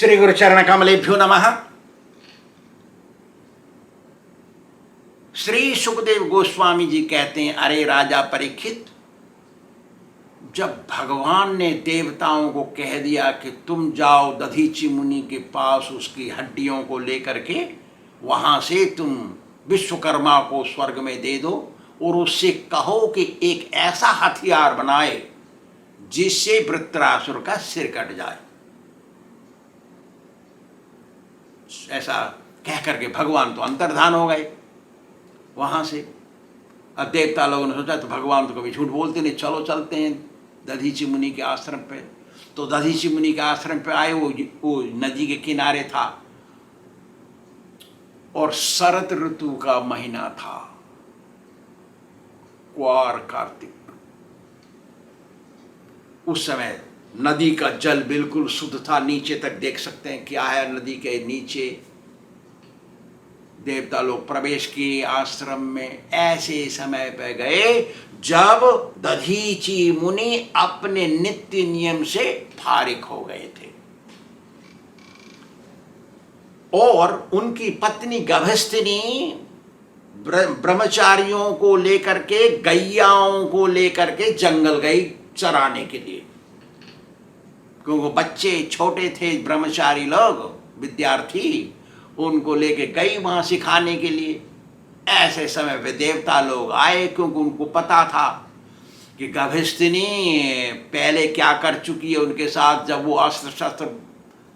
श्री गुरु चरण कमलेभ्यो नमः। श्री सुखदेव गोस्वामी जी कहते हैं, अरे राजा परीक्षित, जब भगवान ने देवताओं को कह दिया कि तुम जाओ दधीचि मुनि के पास उसकी हड्डियों को लेकर के वहां से तुम विश्वकर्मा को स्वर्ग में दे दो और उससे कहो कि एक ऐसा हथियार बनाए जिससे वृत्रासुर का सिर कट जाए, ऐसा कह करके भगवान तो अंतर्धान हो गए वहां से। अब देवता लोगों ने सोचा तो भगवान तो कभी झूठ बोलते नहीं, चलो चलते हैं दधीचि मुनि के आश्रम पे। तो दधीचि मुनि के आश्रम पे आए, वो नदी के किनारे था और शरद ऋतु का महीना था, क्वार कार्तिक। उस समय नदी का जल बिल्कुल शुद्ध था, नीचे तक देख सकते हैं क्या है नदी के नीचे। देवता लोग प्रवेश किए आश्रम में। ऐसे समय पे गए जब दधीचि मुनि अपने नित्य नियम से फारिग हो गए थे और उनकी पत्नी गभस्तिनी ब्रह्मचारियों को लेकर के, गैयाओं को लेकर के जंगल गई चराने के लिए, क्योंकि बच्चे छोटे थे, ब्रह्मचारी लोग, विद्यार्थी, उनको लेके गई वहां सिखाने के लिए। ऐसे समय पे देवता लोग आए, क्योंकि उनको पता था कि गभस्तिनी पहले क्या कर चुकी है उनके साथ। जब वो अस्त्र शस्त्र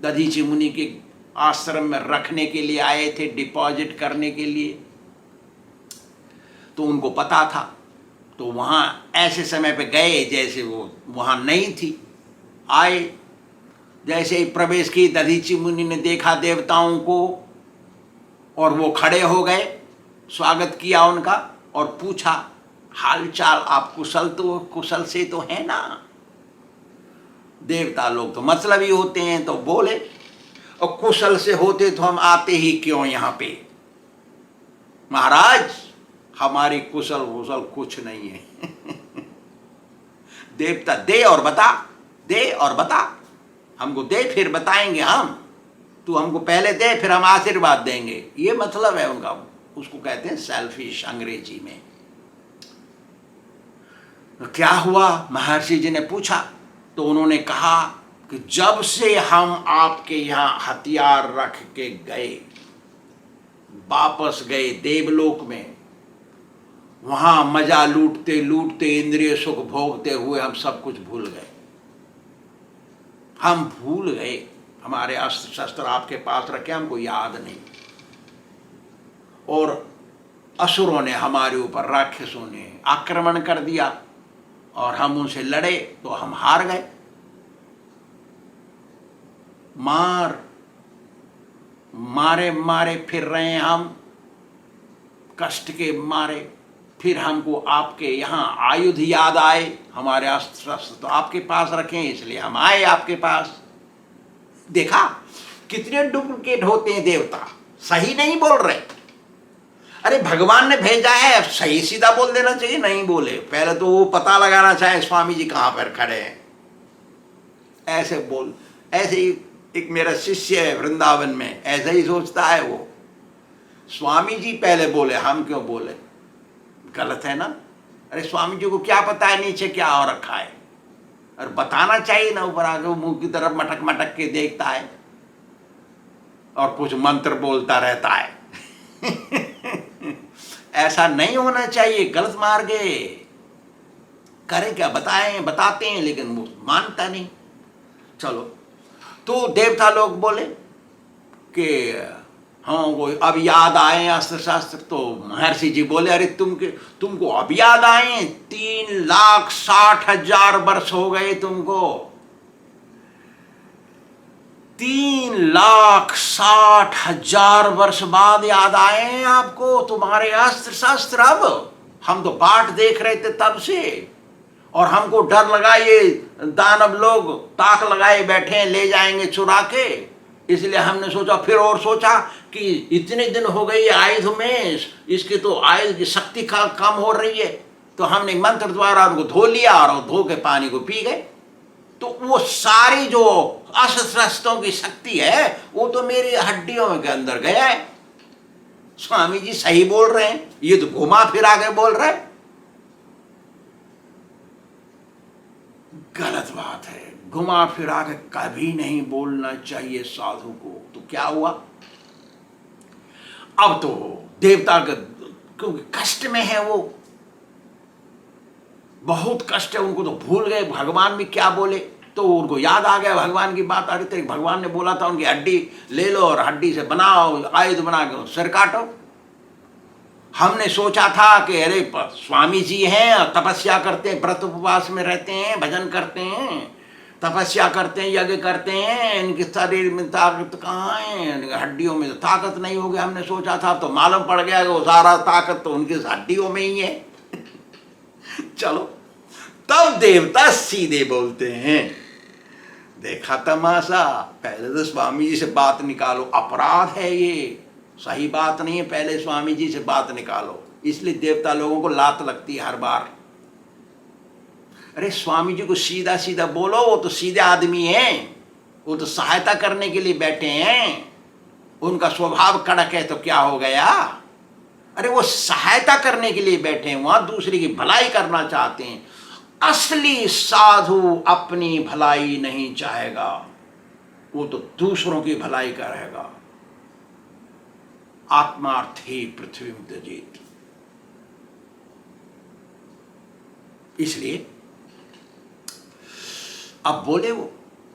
दधीचि मुनि के आश्रम में रखने के लिए आए थे, डिपॉजिट करने के लिए, तो उनको पता था। तो वहां ऐसे समय पे गए जैसे वो वहां नहीं थी। आए, जैसे ही प्रवेश की, दधीचि मुनि ने देखा देवताओं को और वो खड़े हो गए, स्वागत किया उनका और पूछा, हालचाल आप कुशल से तो है ना। देवता लोग तो मतलबी होते हैं, तो बोले, और कुशल से होते तो हम आते ही क्यों यहाँ पे। महाराज, हमारी कुशल कुछ नहीं है। देवता, दे और बता, दे और बता, हमको दे फिर बताएंगे हम। तू हमको पहले दे फिर हम आशीर्वाद देंगे। ये मतलब है उनका, उसको कहते हैं सेल्फिश अंग्रेजी में। तो क्या हुआ, महर्षि जी ने पूछा। तो उन्होंने कहा कि जब से हम आपके यहाँ हथियार रख के गए, वापस गए देवलोक में, वहां मजा लूटते लूटते, इंद्रिय सुख भोगते हुए हम सब कुछ भूल गए। हम भूल गए, हमारे अस्त्र शस्त्र आपके पास रखे, हमको याद नहीं। और असुरों ने हमारे ऊपर, राक्षसों ने आक्रमण कर दिया और हम उनसे लड़े तो हम हार गए। मारे फिर रहे हैं हम, कष्ट के मारे। फिर हमको आपके यहाँ आयुध याद आए, हमारे अस्त्र शस्त्र तो आपके पास रखे हैं, इसलिए हम आए आपके पास। देखा कितने डुप्लीकेट होते हैं देवता, सही नहीं बोल रहे। अरे भगवान ने भेजा है, सही सीधा बोल देना चाहिए, नहीं बोले। पहले तो वो पता लगाना चाहे स्वामी जी कहाँ पर खड़े हैं। ऐसे बोल, ऐसे ही एक मेरा शिष्य है वृंदावन में, ऐसा ही सोचता है वो। स्वामी जी पहले बोले, हम क्यों बोले, गलत है ना। अरे स्वामी जी को क्या पता है नीचे क्या हो रखा है, और बताना चाहिए ना। ऊपर आके वो मुंह की तरफ मटक मटक के देखता है और कुछ मंत्र बोलता रहता है। ऐसा नहीं होना चाहिए, गलत मार्ग है। करें क्या, बताते हैं, लेकिन वो मानता नहीं। चलो, तो देवता लोग बोले कि हाँ वो अब याद आए अस्त्र शास्त्र। तो महर्षि जी बोले, अरे तुमको अब याद आए, 3,60,000 वर्ष हो गए तुमको। 3,60,000 वर्ष बाद याद आए हैं आपको तुम्हारे अस्त्र शस्त्र। अब हम तो बाट देख रहे थे तब से, और हमको डर लगा, ये दानव लोग ताक लगाए बैठे हैं, ले जाएंगे चुरा के। इसलिए हमने सोचा, फिर और सोचा कि इतने दिन हो गए आयुध में, इसके तो आयुध की शक्ति कम हो रही है। तो हमने मंत्र द्वारा उनको धो लिया और धो के पानी को पी गए। तो वो सारी जो अस्त्र की शक्ति है वो तो मेरी हड्डियों के अंदर गया है। स्वामी जी सही बोल रहे हैं, ये तो घुमा फिरा के बोल रहे हैं। गलत बात है, घुमा फिरा के कभी नहीं बोलना चाहिए साधु को। तो क्या हुआ, अब तो देवता का, क्योंकि कष्ट में है वो, बहुत कष्ट है उनको, तो भूल गए भगवान भी क्या बोले। तो उनको याद आ गया भगवान की बात आ रही थी, भगवान ने बोला था उनकी हड्डी ले लो और हड्डी से बनाओ, आयुध बना के सिर काटो। हमने सोचा था कि अरे स्वामी जी हैं, तपस्या करते हैं, व्रत उपवास में रहते हैं, भजन करते हैं, तपस्या करते हैं, यज्ञ करते हैं, इनके शरीर में ताकत कहाँ है, हड्डियों में तो ताकत नहीं होगी। हमने सोचा था, तो मालूम पड़ गया कि वो सारा ताकत तो उनकी हड्डियों में ही है। चलो, तब देवता सीधे बोलते हैं, देखा तमाशा, पहले तो स्वामी जी से बात निकालो, अपराध है ये, सही बात नहीं है, पहले स्वामी जी से बात निकालो। इसलिए देवता लोगों को लात लगती है हर बार। अरे स्वामी जी को सीधा सीधा बोलो, वो तो सीधे आदमी हैं, वो तो सहायता करने के लिए बैठे हैं, उनका स्वभाव कड़क है तो क्या हो गया। अरे वो सहायता करने के लिए बैठे हैं, वहां दूसरे की भलाई करना चाहते हैं। असली साधु अपनी भलाई नहीं चाहेगा, वो तो दूसरों की भलाई करेगा। आत्मार्थी पृथ्वी त्यजेत। इसलिए अब बोले वो,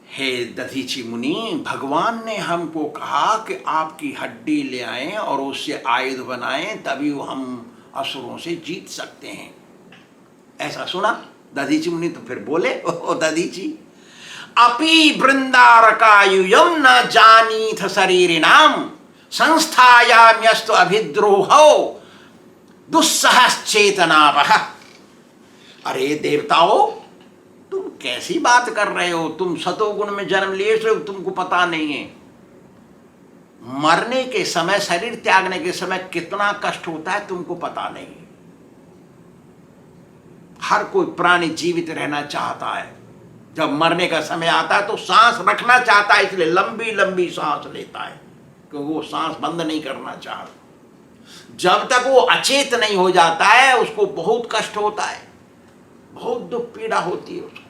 हे दधीची मुनि, भगवान ने हमको कहा कि आपकी हड्डी ले आएं और उससे आयुध बनाएं, तभी हम असुरों से जीत सकते हैं। ऐसा सुना दधीची मुनि, तो फिर बोले, ओ दधीची, अपि वृंदारकायुयम न जानीथ शरीरिणाम संस्थायाम्यस्तु अभिद्रोहो दुस्सहश्चेतनावः। अरे देवताओं, तुम कैसी बात कर रहे हो, तुम सतोगुण में जन्म लिए हो, तुमको पता नहीं है मरने के समय, शरीर त्यागने के समय कितना कष्ट होता है, तुमको पता नहीं। हर कोई प्राणी जीवित रहना चाहता है, जब मरने का समय आता है तो सांस रखना चाहता है, इसलिए लंबी लंबी सांस लेता है, क्योंकि वो सांस बंद नहीं करना चाहता। जब तक वो अचेत नहीं हो जाता है उसको बहुत कष्ट होता है, बहुत दुख पीड़ा होती है उसको।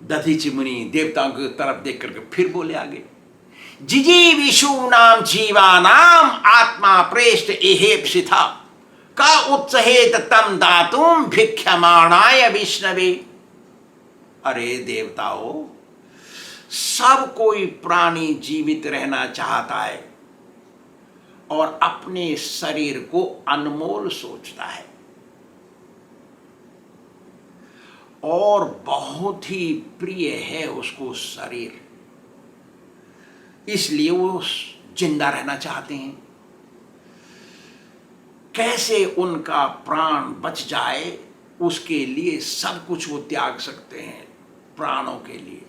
दधीची मुनि देवताओं की तरफ देख करके फिर बोले आगे, जिजीविषूणाम जीवानाम आत्मा प्रेष्ठ एहेप्सिथा का उत्सहेत तम दातुम भिक्षमाणाय विष्णवे। अरे देवताओं, सब कोई प्राणी जीवित रहना चाहता है और अपने शरीर को अनमोल सोचता है और बहुत ही प्रिय है उसको शरीर, इसलिए वो जिंदा रहना चाहते हैं। कैसे उनका प्राण बच जाए उसके लिए सब कुछ वो त्याग सकते हैं। प्राणों के लिए,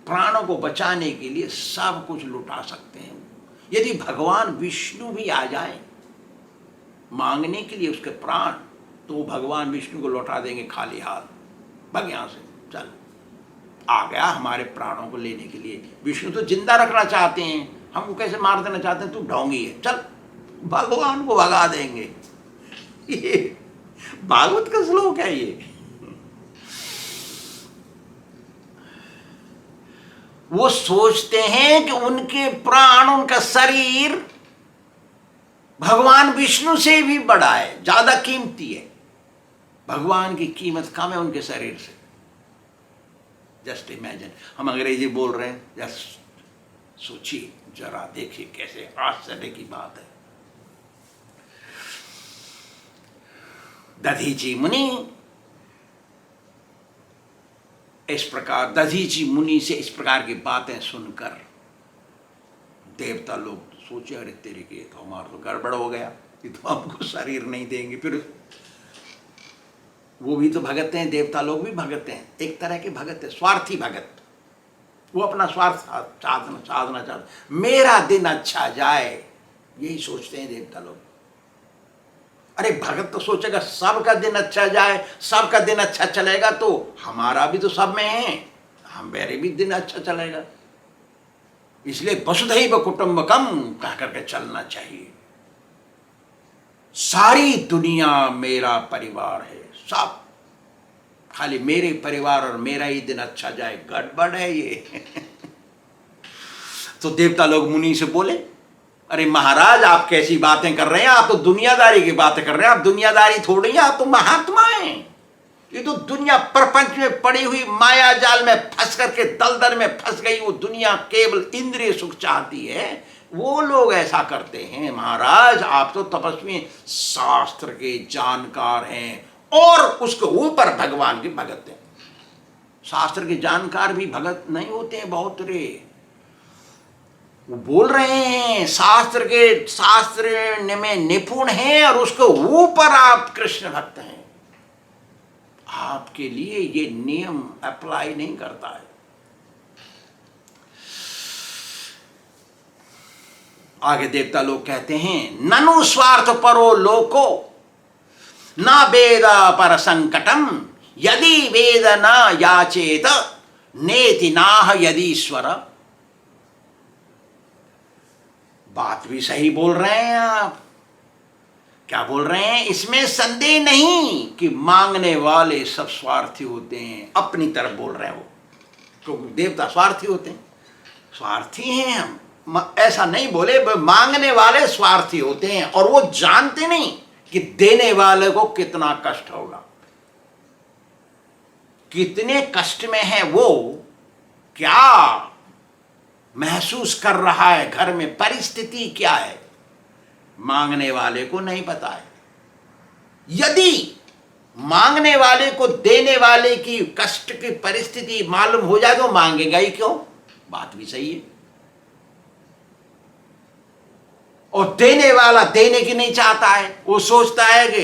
प्राणों को बचाने के लिए सब कुछ लुटा सकते हैं। यदि भगवान विष्णु भी आ जाए मांगने के लिए उसके प्राण, तो भगवान विष्णु को लौटा देंगे खाली हाथ, भाग यहां से, चल आ गया हमारे प्राणों को लेने के लिए। विष्णु तो जिंदा रखना चाहते हैं, हमको कैसे मार देना चाहते हैं, तू ढोंगी है, चल भगवान को भगा देंगे। ये भागवत का श्लोक है ये। वो सोचते हैं कि उनके प्राण, उनका शरीर भगवान विष्णु से भी बड़ा है, ज्यादा कीमती है। भगवान की कीमत कम है उनके शरीर से। जस्ट इमेजिन, हम अंग्रेजी बोल रहे हैं, जस्ट सोचिए जरा, देखिए कैसे आश्चर्य की बात है। दधीची मुनि इस प्रकार, दधीची मुनि से इस प्रकार की बातें सुनकर देवता लोग सोचे, अरे तेरे के तो हमारा तो गड़बड़ हो गया, कि तो हमको शरीर नहीं देंगे। फिर वो भी तो भगत हैं, देवता लोग भी भगत हैं, एक तरह के भगत है, स्वार्थी भगत। वो अपना स्वार्थ साधना चाहते, मेरा दिन अच्छा जाए, यही सोचते हैं देवता लोग। अरे भगत तो सोचेगा सबका दिन अच्छा जाए, सबका दिन अच्छा चलेगा तो हमारा भी तो सब में है, हम मेरे भी दिन अच्छा चलेगा। इसलिए वसुधैव कुटुंबकम कह करके चलना चाहिए। सारी दुनिया मेरा परिवार है, सब खाली मेरे परिवार और मेरा ही दिन अच्छा जाए, गड़बड़ है ये। तो देवता लोग मुनि से बोले, अरे महाराज आप कैसी बातें कर रहे हैं, आप तो दुनियादारी की बातें कर रहे हैं, आप दुनियादारी थोड़ी है, आप तो महात्मा हैं। ये तो दुनिया प्रपंच में पड़ी हुई माया जाल में फंस करके दलदल में फंस गई, वो दुनिया केवल इंद्रिय सुख चाहती है, वो लोग ऐसा करते हैं। महाराज आप तो तपस्वी, शास्त्र के जानकार हैं और उसके ऊपर भगवान के भगत हैं। शास्त्र के जानकार भी भगत नहीं होते हैं बहुत रे। वो बोल रहे हैं शास्त्र में निपुण हैं और उसके ऊपर आप कृष्ण भक्त हैं। आपके लिए ये नियम अप्लाई नहीं करता है। आगे देवता लोग कहते हैं, ननु स्वार्थ परो लोको न वेद पर संकटम यदि वेद न याचेत नेति नाह यदीश्वर। बात भी सही बोल रहे हैं आप। क्या बोल रहे हैं? इसमें संदेह नहीं कि मांगने वाले सब स्वार्थी होते हैं, अपनी तरफ बोल रहे हैं वो, क्योंकि देवता स्वार्थी होते हैं। स्वार्थी हैं हम, ऐसा नहीं बोले, मांगने वाले स्वार्थी होते हैं और वो जानते नहीं कि देने वाले को कितना कष्ट होगा, कितने कष्ट में है वो, क्या महसूस कर रहा है, घर में परिस्थिति क्या है, मांगने वाले को नहीं पता है। यदि मांगने वाले को देने वाले की कष्ट की परिस्थिति मालूम हो जाए तो मांगेगा ही क्यों? बात भी सही है। और देने वाला देने की नहीं चाहता है, वो सोचता है कि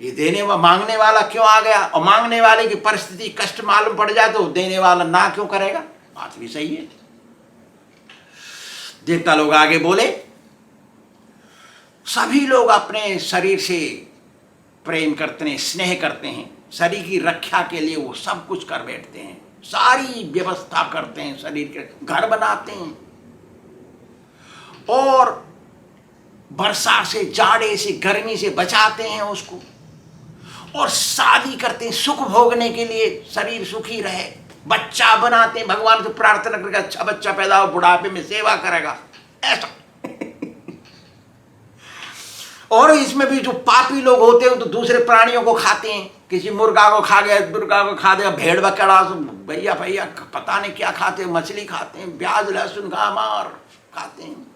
ये मांगने वाला क्यों आ गया, और मांगने वाले की परिस्थिति कष्ट मालूम पड़ जाए तो देने वाला ना क्यों करेगा? बात भी सही है। देवता लोग आगे बोले, सभी लोग अपने शरीर से प्रेम करते हैं, स्नेह करते हैं, शरीर की रक्षा के लिए वो सब कुछ कर बैठते हैं, सारी व्यवस्था करते हैं, शरीर के घर बनाते हैं और वर्षा से, जाड़े से, गर्मी से बचाते हैं उसको, और शादी करते हैं सुख भोगने के लिए, शरीर सुखी रहे, बच्चा बनाते हैं, भगवान से प्रार्थना करके अच्छा बच्चा पैदा हो, बुढ़ापे में सेवा करेगा, ऐसा। और इसमें भी जो पापी लोग होते हैं तो दूसरे प्राणियों को खाते हैं, किसी मुर्गा को खा गया, मुर्गा को खा दिया, भेड़ बकरा, भैया भैया पता नहीं क्या खाते हैं, मछली खाते हैं, प्याज लहसुन का मार खाते हैं।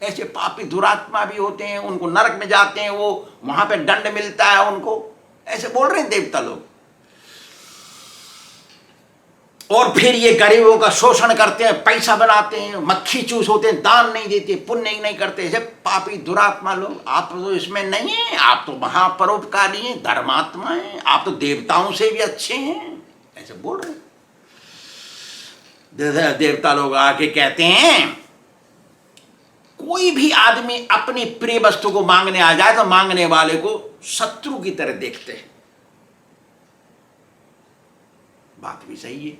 ऐसे पापी दुरात्मा भी होते हैं, उनको नरक में जाते हैं, वो वहां पे दंड मिलता है उनको, ऐसे बोल रहे हैं देवता लोग। और फिर ये गरीबों का शोषण करते हैं, पैसा बनाते हैं, मक्खी चूस होते हैं, दान नहीं देते, पुण्य नहीं करते, ऐसे पापी दुरात्मा लोग। आप तो इसमें नहीं है, आप तो महापरोपकारी हैं, धर्मात्मा हैं, आप तो देवताओं से भी अच्छे हैं, ऐसे बोल रहे हैं। देवता लोग आके कहते हैं, कोई भी आदमी अपनी प्रिय वस्तु को मांगने आ जाए तो मांगने वाले को शत्रु की तरह देखते हैं। बात भी सही है।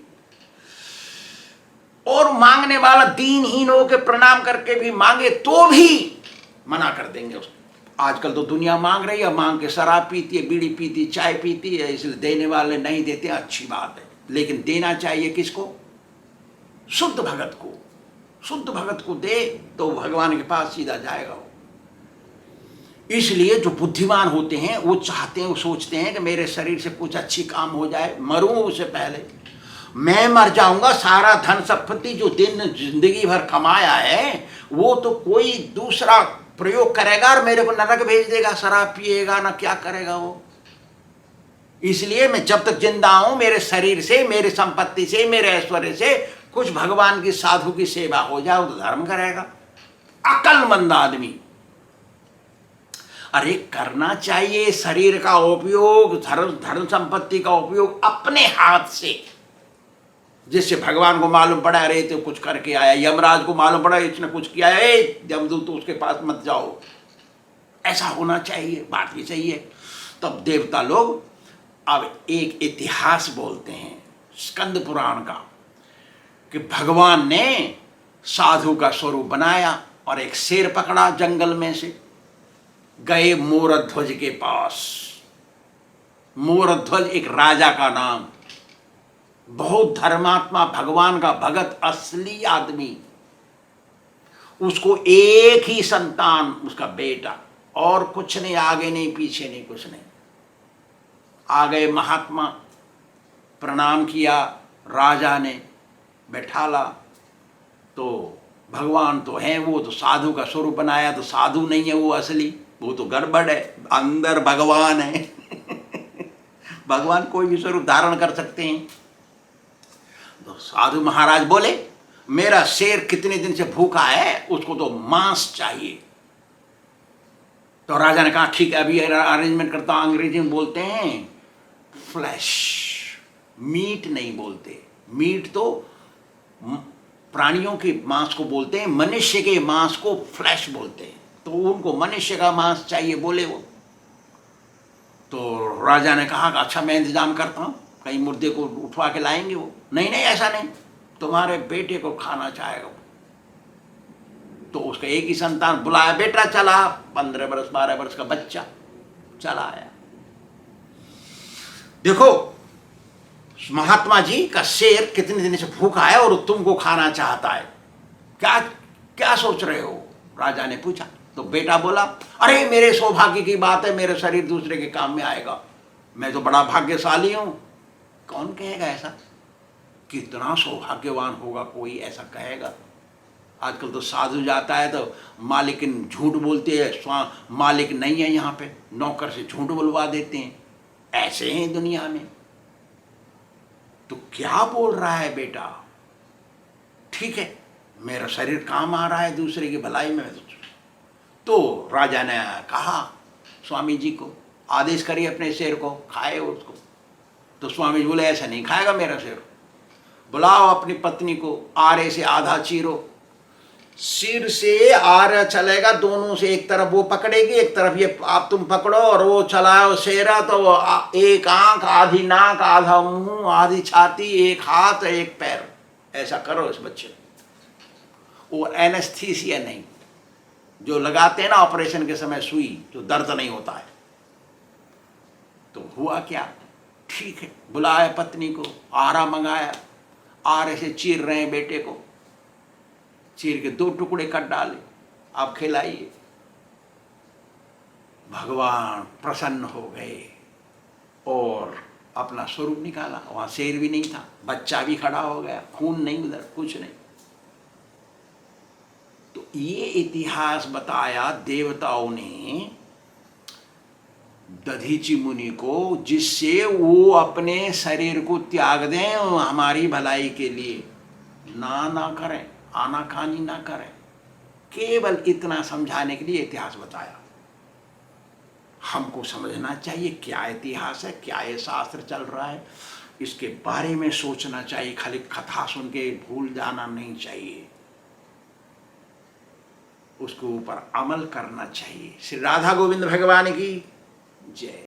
और मांगने वाला दीनहीन होकर प्रणाम करके भी मांगे तो भी मना कर देंगे उसको। आजकल तो दुनिया मांग रही है, मांग के शराब पीती है, बीड़ी पीती, चाय पीती है, इसलिए देने वाले नहीं देते, अच्छी बात है। लेकिन देना चाहिए किसको? शुद्ध भगत को। शुद्ध भगत को दे तो भगवान के पास सीधा जाएगा वो। इसलिए जो बुद्धिमान होते हैं वो चाहते हैं, वो सोचते हैं कि मेरे शरीर से कुछ अच्छी काम हो जाए, मरूं उससे पहले, मैं मर जाऊंगा, सारा धन संपत्ति जो दिन जिंदगी भर कमाया है वो तो कोई दूसरा प्रयोग करेगा और मेरे को नरक भेज देगा, शराब पिएगा ना, क्या करेगा वो। इसलिए मैं जब तक जिंदा हूं, मेरे शरीर से, मेरे संपत्ति से, मेरे ऐश्वर्य से कुछ भगवान की साधु की सेवा हो जाए तो धर्म करेगा। अक्लमंद आदमी। अरे करना चाहिए शरीर का उपयोग, धर्म संपत्ति का उपयोग अपने हाथ से, जिससे भगवान को मालूम पड़ा अरे तो कुछ करके आया, यमराज को मालूम पड़ा इसने कुछ किया है, जमदूत तो उसके पास मत जाओ, ऐसा होना चाहिए, बात भी चाहिए। तब देवता लोग अब एक इतिहास बोलते हैं स्कंद पुराण का कि भगवान ने साधु का स्वरूप बनाया और एक शेर पकड़ा जंगल में से, गए मोरध्वज के पास। मोरध्वज एक राजा का नाम, बहुत धर्मात्मा, भगवान का भगत, असली आदमी। उसको एक ही संतान, उसका बेटा, और कुछ नहीं, आगे नहीं पीछे नहीं, कुछ नहीं। आ गए महात्मा, प्रणाम किया, राजा ने बैठाला। तो भगवान तो हैं, वो तो साधु का स्वरूप बनाया, तो साधु नहीं है वो असली, वो तो गड़बड़ है, अंदर भगवान है। भगवान कोई भी स्वरूप धारण कर सकते हैं। तो साधु महाराज बोले, मेरा शेर कितने दिन से भूखा है, उसको तो मांस चाहिए। तो राजा ने कहा ठीक है, अभी अरेंजमेंट करता हूं। अंग्रेजी में बोलते हैं फ्लैश, मीट नहीं बोलते। मीट तो प्राणियों के मांस को बोलते हैं, मनुष्य के मांस को फ्लैश बोलते हैं। तो उनको मनुष्य का मांस चाहिए बोले वो। तो राजा ने कहा अच्छा मैं इंतजाम करता हूँ, कहीं मुर्दे को उठवा के लाएंगे वो। नहीं नहीं ऐसा नहीं, तुम्हारे बेटे को खाना चाहेगा। तो उसका एक ही संतान, बुलाया, बेटा चला, 15 वर्ष 12 वर्ष का बच्चा चला आया। देखो महात्मा जी का शेर कितने दिन से भूखा है और तुमको खाना चाहता है, क्या क्या सोच रहे हो? राजा ने पूछा। तो बेटा बोला, अरे मेरे सौभाग्य की बात है, मेरे शरीर दूसरे के काम में आएगा, मैं तो बड़ा भाग्यशाली हूं। कौन कहेगा ऐसा? कितना सौभाग्यवान होगा कोई ऐसा कहेगा? आजकल तो साधु जाता है तो मालिक झूठ बोलते हैं, मालिक नहीं है यहाँ पे, नौकर से झूठ बुलवा देते हैं। ऐसे हैं दुनिया में। तो क्या बोल रहा है बेटा? ठीक है, मेरा शरीर काम आ रहा है दूसरे की भलाई में। तो राजा ने कहा स्वामी जी को, आदेश करिए अपने शेर को, खाए उसको। तो स्वामी जी बोले ऐसा नहीं खाएगा मेरा शेर, बुलाओ अपनी पत्नी को, आरे से आधा चीरो। सिर से आरा चलेगा, दोनों से, एक तरफ वो पकड़ेगी, एक तरफ ये आप तुम पकड़ो, और वो चलाओ शेरा। तो एक आंख, आधी नाक, आधा मुंह, आधी छाती, एक हाथ, एक पैर, ऐसा करो इस बच्चे को। वो एनेस्थीसिया नहीं, जो लगाते हैं ना ऑपरेशन के समय सुई, जो दर्द नहीं होता है। तो हुआ क्या, ठीक है, बुलाया पत्नी को, आरा मंगाया, आरे से चीर रहे हैं बेटे को, चीर के 2 टुकड़े कर डाले, आप खिलाइए। भगवान प्रसन्न हो गए और अपना स्वरूप निकाला। वहां शेर भी नहीं था, बच्चा भी खड़ा हो गया, खून नहीं उधर, कुछ नहीं। तो ये इतिहास बताया देवताओं ने दधीचि मुनि को, जिससे वो अपने शरीर को त्याग दें हमारी भलाई के लिए, ना करें, आनाकानी ना करें। केवल इतना समझाने के लिए इतिहास बताया। हमको समझना चाहिए क्या इतिहास है, क्या ये शास्त्र चल रहा है, इसके बारे में सोचना चाहिए। खाली कथा सुन के भूल जाना नहीं चाहिए, उसके ऊपर अमल करना चाहिए। श्री राधा गोविंद भगवान की जय।